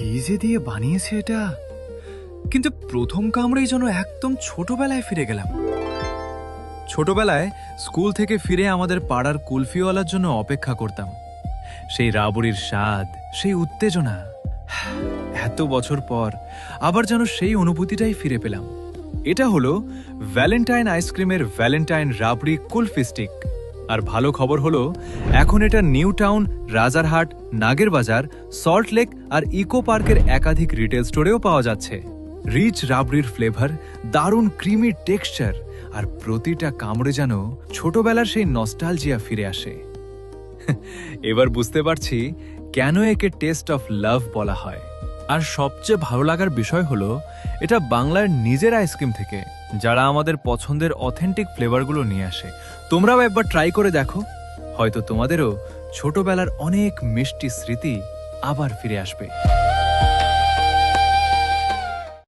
কি যে দিয়ে বানিয়েছে এটা, কিন্তু প্রথম কামড়েই যেন একদম ছোটবেলায় ফিরে গেলাম। ছোটবেলায় স্কুল থেকে ফিরে আমাদের পাড়ার কুলফিওয়ালার জন্য অপেক্ষা করতাম। সেই রাবড়ির স্বাদ, সেই উত্তেজনা, এত বছর পর আবার যেন সেই অনুভূতিটাই ফিরে পেলাম। এটা হলো ভ্যালেন্টাইন আইসক্রিমের ভ্যালেন্টাইন রাবড়ি কুলফি স্টিক। আর ভালো খবর হলো, এখন এটা নিউ টাউন, রাজারহাট, নাগেরবাজার, সল্ট লেক আর ইকো পার্কের একাধিক রিটেল স্টোরেও পাওয়া যাচ্ছে। রিচ রাবড়ির ফ্লেভার, দারুণ ক্রিমি টেক্সচার, আর প্রতিটা কামড়ে যেন ছোটবেলার সেই নস্টালজিয়া ফিরে আসে। এবার বুঝতে পারছি কেন একে টেস্ট অফ লাভ বলা হয়। আর সবচেয়ে ভালো লাগার বিষয় হলো, এটা বাংলার নিজের আইসক্রিম থেকে, যারা আমাদের পছন্দের অথেন্টিক ফ্লেভারগুলো নিয়ে আসে। তোমরাও একবার ট্রাই করে দেখো, হয়তো তোমাদেরও ছোটবেলার অনেক মিষ্টি স্মৃতি আবার ফিরে আসবে।